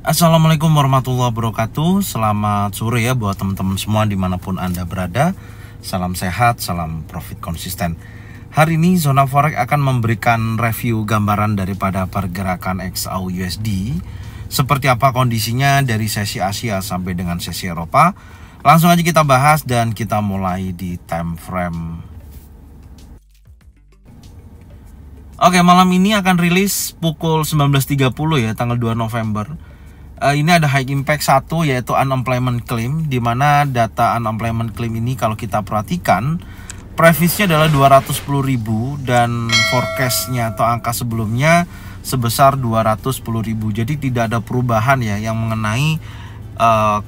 Assalamualaikum warahmatullahi wabarakatuh. Selamat sore ya buat teman-teman semua dimanapun Anda berada. Salam sehat, salam profit konsisten. Hari ini Zona Forex akan memberikan review gambaran daripada pergerakan XAU/USD. Seperti apa kondisinya dari sesi Asia sampai dengan sesi Eropa. Langsung aja kita bahas dan kita mulai di time frame. Oke, malam ini akan rilis pukul 19.30 ya, tanggal 2 November. Ini ada high impact 1 yaitu unemployment claim, di mana data unemployment claim ini kalau kita perhatikan previsnya adalah 210.000 dan forecastnya atau angka sebelumnya sebesar 210.000. Jadi tidak ada perubahan ya yang mengenai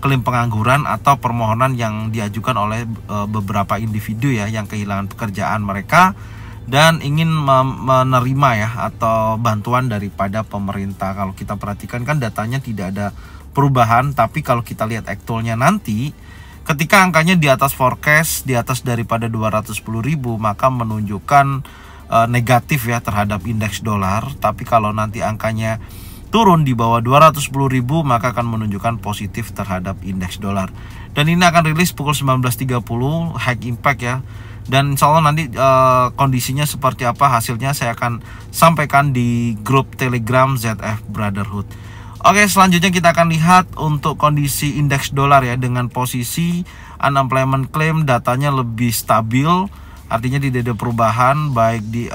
klaim pengangguran atau permohonan yang diajukan oleh beberapa individu ya yang kehilangan pekerjaan mereka dan ingin menerima ya atau bantuan daripada pemerintah. Kalau kita perhatikan kan datanya tidak ada perubahan, tapi kalau kita lihat aktualnya nanti ketika angkanya di atas forecast, di atas daripada 210.000, maka menunjukkan negatif ya terhadap indeks dolar. Tapi kalau nanti angkanya turun di bawah 210.000, maka akan menunjukkan positif terhadap indeks dolar. Dan ini akan rilis pukul 19.30 high impact ya. Dan insya Allah nanti kondisinya seperti apa hasilnya saya akan sampaikan di grup Telegram ZF Brotherhood. Oke, selanjutnya kita akan lihat untuk kondisi indeks dolar ya, dengan posisi unemployment claim datanya lebih stabil, artinya tidak ada perubahan baik di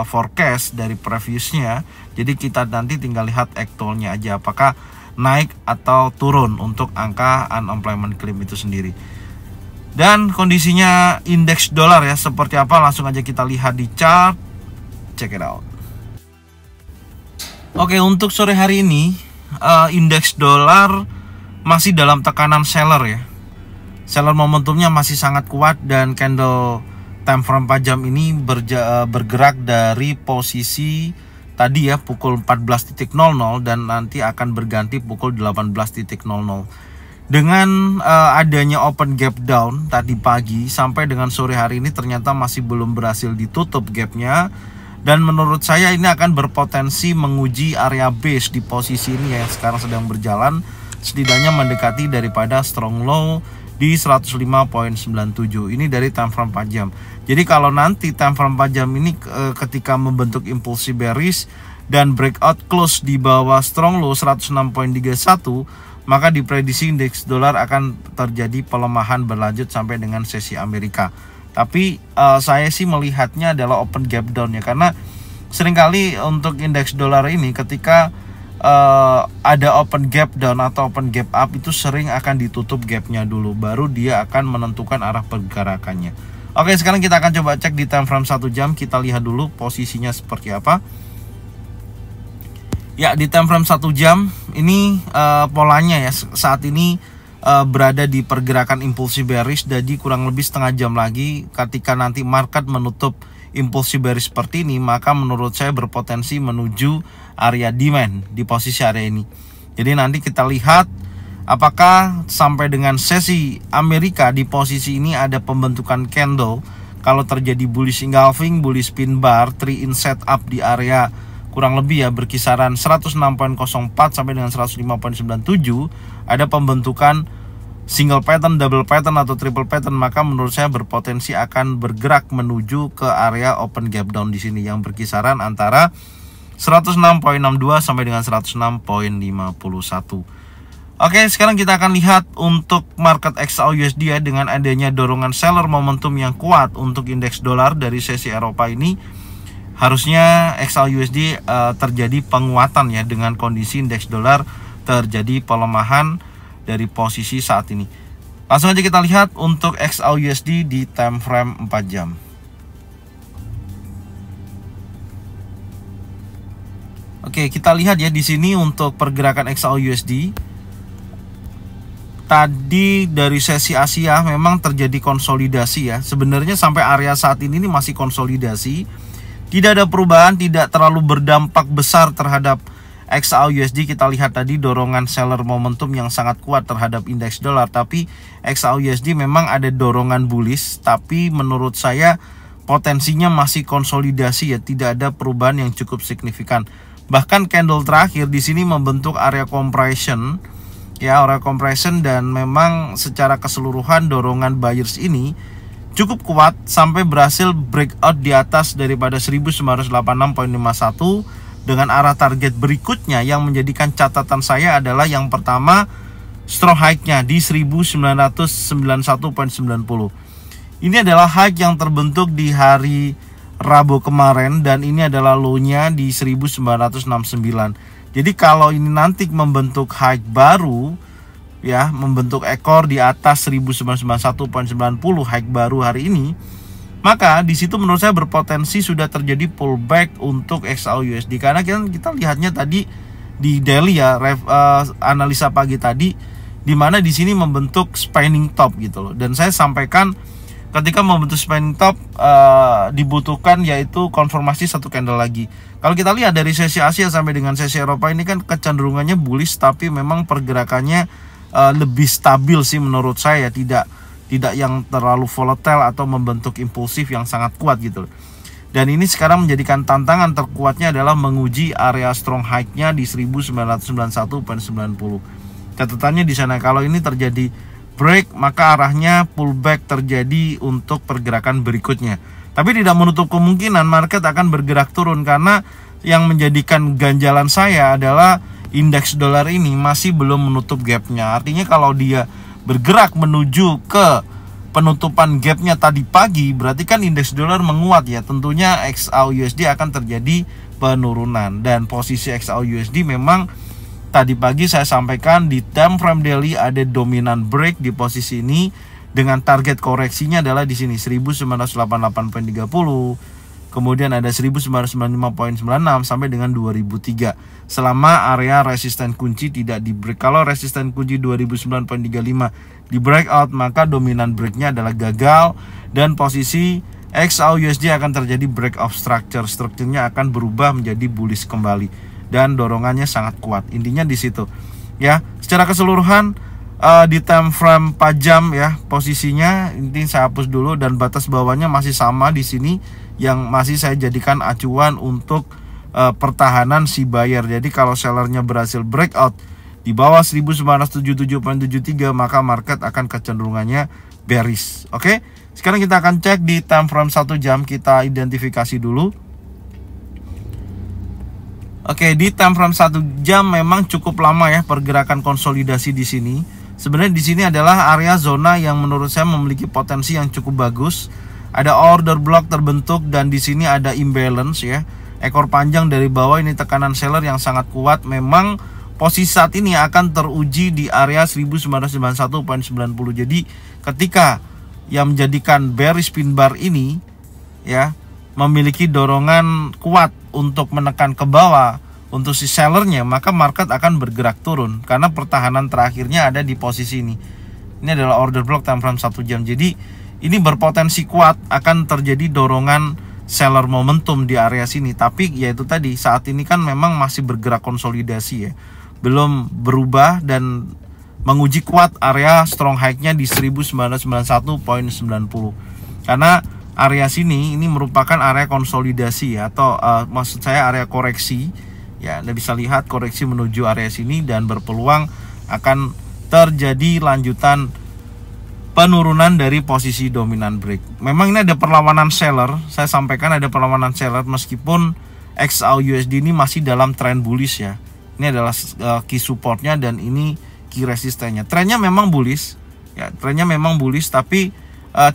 forecast dari previousnya. Jadi kita nanti tinggal lihat aktualnya aja apakah naik atau turun untuk angka unemployment claim itu sendiri. Dan kondisinya indeks dolar ya seperti apa, langsung aja kita lihat di chart. Check it out. Oke, untuk sore hari ini indeks dolar masih dalam tekanan seller ya. Seller momentumnya masih sangat kuat dan candle time frame 4 jam ini bergerak dari posisi tadi ya pukul 14.00 dan nanti akan berganti pukul 18.00. Dengan adanya open gap down tadi pagi sampai dengan sore hari ini ternyata masih belum berhasil ditutup gapnya. Dan menurut saya ini akan berpotensi menguji area base di posisi ini yang sekarang sedang berjalan, setidaknya mendekati daripada strong low di 105.97. Ini dari time frame 4 jam. Jadi kalau nanti time frame 4 jam ini ketika membentuk impulsi bearish dan breakout close di bawah strong low 106.31, maka diprediksi indeks dolar akan terjadi pelemahan berlanjut sampai dengan sesi Amerika. Tapi saya sih melihatnya adalah open gap down ya, karena seringkali untuk indeks dolar ini ketika ada open gap down atau open gap up itu sering akan ditutup gapnya dulu, baru dia akan menentukan arah pergerakannya. Oke, sekarang kita akan coba cek di time frame 1 jam. Kita lihat dulu posisinya seperti apa. Ya, di time frame 1 jam ini polanya ya saat ini berada di pergerakan impulsi bearish. Jadi kurang lebih setengah jam lagi ketika nanti market menutup impulsi bearish seperti ini, maka menurut saya berpotensi menuju area demand di posisi area ini. Jadi nanti kita lihat apakah sampai dengan sesi Amerika di posisi ini ada pembentukan candle. Kalau terjadi bullish engulfing, bullish pin bar, 3 in setup di area kurang lebih ya berkisaran 106.04 sampai dengan 105.97, ada pembentukan single pattern, double pattern atau triple pattern, maka menurut saya berpotensi akan bergerak menuju ke area open gap down di sini yang berkisaran antara 106.62 sampai dengan 106.51. Oke, sekarang kita akan lihat untuk market XAU/USD ya, dengan adanya dorongan seller momentum yang kuat untuk indeks dolar dari sesi Eropa ini. Harusnya XAU/USD terjadi penguatan ya, dengan kondisi indeks dolar terjadi pelemahan dari posisi saat ini. Langsung aja kita lihat untuk XAU/USD di time frame 4 jam. Oke, kita lihat ya di sini untuk pergerakan XAU/USD. Tadi dari sesi Asia memang terjadi konsolidasi ya. Sebenarnya sampai area saat ini masih konsolidasi. Tidak ada perubahan, tidak terlalu berdampak besar terhadap XAU/USD. Kita lihat tadi dorongan seller momentum yang sangat kuat terhadap indeks dolar. Tapi XAU/USD memang ada dorongan bullish, tapi menurut saya potensinya masih konsolidasi ya, tidak ada perubahan yang cukup signifikan. Bahkan candle terakhir di sini membentuk area compression, ya, area compression, dan memang secara keseluruhan dorongan buyers ini cukup kuat sampai berhasil breakout di atas daripada 1986.51 dengan arah target berikutnya. Yang menjadikan catatan saya adalah yang pertama, strong high-nya di 1991.90. Ini adalah high yang terbentuk di hari Rabu kemarin, dan ini adalah low-nya di 1969. Jadi kalau ini nanti membentuk high baru, ya, membentuk ekor di atas 1991.90 high baru hari ini, maka di situ menurut saya berpotensi sudah terjadi pullback untuk XAUUSD, karena kita lihatnya tadi di daily, ya, analisa pagi tadi, di mana di sini membentuk spanning top gitu loh. Dan saya sampaikan ketika membentuk spanning top dibutuhkan yaitu konfirmasi satu candle lagi. Kalau kita lihat dari sesi Asia sampai dengan sesi Eropa ini kan kecenderungannya bullish, tapi memang pergerakannya lebih stabil sih menurut saya, tidak yang terlalu volatile atau membentuk impulsif yang sangat kuat gitu. Dan ini sekarang menjadikan tantangan terkuatnya adalah menguji area strong high-nya di 1991.90. Catatannya di sana, kalau ini terjadi break, maka arahnya pullback terjadi untuk pergerakan berikutnya. Tapi tidak menutup kemungkinan market akan bergerak turun, karena yang menjadikan ganjalan saya adalah indeks dolar ini masih belum menutup gapnya. Artinya kalau dia bergerak menuju ke penutupan gapnya tadi pagi, berarti kan indeks dolar menguat, ya. Tentunya XAUUSD akan terjadi penurunan, dan posisi XAUUSD memang tadi pagi saya sampaikan di time frame daily ada dominan break di posisi ini, dengan target koreksinya adalah di sini 1988.30, kemudian ada 1995.96 sampai dengan 2003. Selama area resisten kunci tidak di break. Kalau resisten kunci 2009.35 di breakout, maka dominan breaknya adalah gagal, dan posisi XAUUSD akan terjadi break of structure. Strukturnya akan berubah menjadi bullish kembali, dan dorongannya sangat kuat. Intinya di situ, ya. Secara keseluruhan di time frame 4 jam, ya, posisinya ini saya hapus dulu, dan batas bawahnya masih sama di sini, yang masih saya jadikan acuan untuk pertahanan si buyer. Jadi kalau sellernya berhasil breakout di bawah 1977.73, maka market akan kecenderungannya bearish. Oke, sekarang kita akan cek di time frame 1 jam, kita identifikasi dulu. Oke, di time frame 1 jam memang cukup lama, ya, pergerakan konsolidasi di sini. Sebenarnya di sini adalah area zona yang menurut saya memiliki potensi yang cukup bagus. Ada order block terbentuk, dan di sini ada imbalance, ya. Ekor panjang dari bawah ini tekanan seller yang sangat kuat. Memang posisi saat ini akan teruji di area 1991.90. Jadi ketika yang menjadikan bearish pin bar ini, ya, memiliki dorongan kuat untuk menekan ke bawah untuk si sellernya, maka market akan bergerak turun, karena pertahanan terakhirnya ada di posisi ini. Ini adalah order block time frame 1 jam. Jadi ini berpotensi kuat akan terjadi dorongan seller momentum di area sini. Tapi yaitu tadi, saat ini kan memang masih bergerak konsolidasi, ya, belum berubah, dan menguji kuat area strong high-nya di 1991.90. Karena area sini ini merupakan area konsolidasi, ya, atau maksud saya area koreksi, ya. Anda bisa lihat koreksi menuju area sini, dan berpeluang akan terjadi lanjutan penurunan dari posisi dominan break. Memang ini ada perlawanan seller, saya sampaikan ada perlawanan seller, meskipun XAUUSD ini masih dalam tren bullish, ya. Ini adalah key supportnya, dan ini key resistennya. Trennya memang bullish, ya, trennya memang bullish, tapi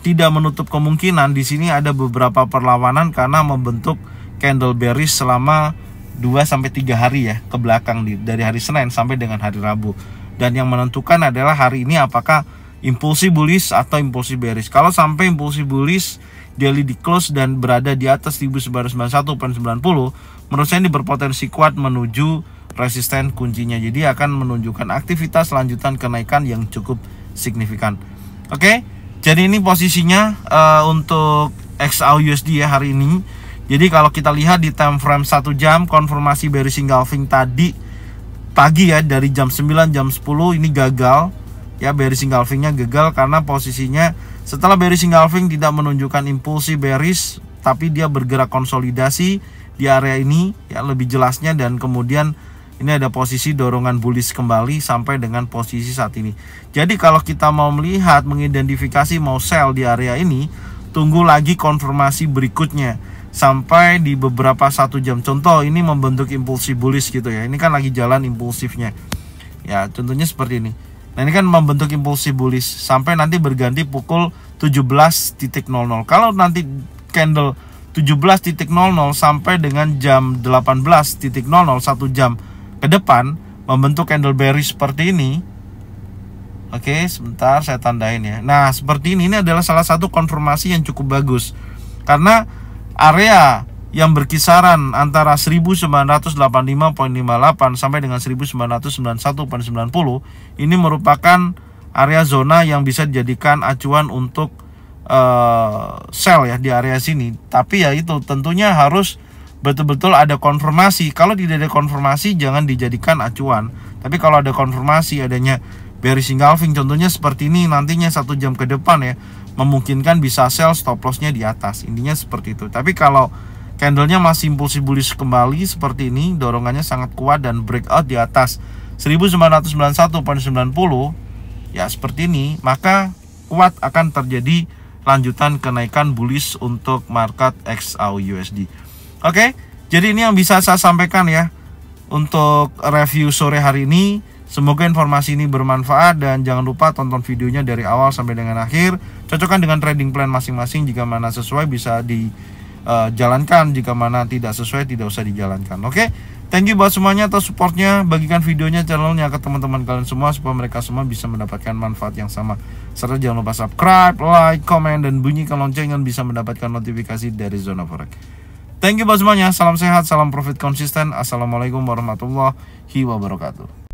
tidak menutup kemungkinan di sini ada beberapa perlawanan karena membentuk candle bearish selama 2-3 hari, ya, ke belakang, dari hari Senin sampai dengan hari Rabu. Dan yang menentukan adalah hari ini apakah impulsi bullish atau impulsi bearish. Kalau sampai impulsi bullish, daily di close dan berada di atas 1991.90, menurut saya ini berpotensi kuat menuju resisten kuncinya. Jadi akan menunjukkan aktivitas lanjutan kenaikan yang cukup signifikan. Oke, jadi ini posisinya untuk XAUUSD, ya, hari ini. Jadi kalau kita lihat di time frame 1 jam, konfirmasi bearish engulfing tadi pagi, ya, dari jam 9 jam 10 ini gagal, ya, bearish engulfingnya gagal karena posisinya setelah bearish engulfing tidak menunjukkan impulsi bearish, tapi dia bergerak konsolidasi di area ini ya lebih jelasnya, dan kemudian ini ada posisi dorongan bullish kembali sampai dengan posisi saat ini. Jadi kalau kita mau melihat, mengidentifikasi mau sell di area ini, tunggu lagi konfirmasi berikutnya sampai di beberapa 1 jam. Contoh ini membentuk impulsif bullish gitu ya. Ini kan lagi jalan impulsifnya. Ya, contohnya seperti ini. Nah, ini kan membentuk impulsif bullish sampai nanti berganti pukul 17.00. Kalau nanti candle 17.00 sampai dengan jam 18.00, 1 jam ke depan membentuk candle bearish seperti ini. Oke, sebentar saya tandain ya. Nah, seperti ini adalah salah satu konfirmasi yang cukup bagus. Karena area yang berkisaran antara 1985.58 sampai dengan 1991.90 ini merupakan area zona yang bisa dijadikan acuan untuk sell ya di area sini. Tapi ya itu tentunya harus betul-betul ada konfirmasi. Kalau tidak ada konfirmasi jangan dijadikan acuan. Tapi kalau ada konfirmasi adanya bearish engulfing contohnya seperti ini, nantinya 1 jam ke depan ya memungkinkan bisa sell, stop lossnya di atas. Intinya seperti itu. Tapi kalau candlenya masih impulsif bullish kembali seperti ini, dorongannya sangat kuat dan breakout di atas 1991.90 ya seperti ini, maka kuat akan terjadi lanjutan kenaikan bullish untuk market XAUUSD. Oke, jadi ini yang bisa saya sampaikan ya untuk review sore hari ini. Semoga informasi ini bermanfaat, dan jangan lupa tonton videonya dari awal sampai dengan akhir. Cocokkan dengan trading plan masing-masing. Jika mana sesuai bisa dijalankan, jika mana tidak sesuai tidak usah dijalankan. Oke, thank you buat semuanya atas supportnya. Bagikan videonya, channelnya ke teman-teman kalian semua supaya mereka semua bisa mendapatkan manfaat yang sama. Serta jangan lupa subscribe, like, komen, dan bunyikan lonceng bisa mendapatkan notifikasi dari Zona Forex. Thank you buat semuanya. Salam sehat, salam profit konsisten. Assalamualaikum warahmatullahi wabarakatuh.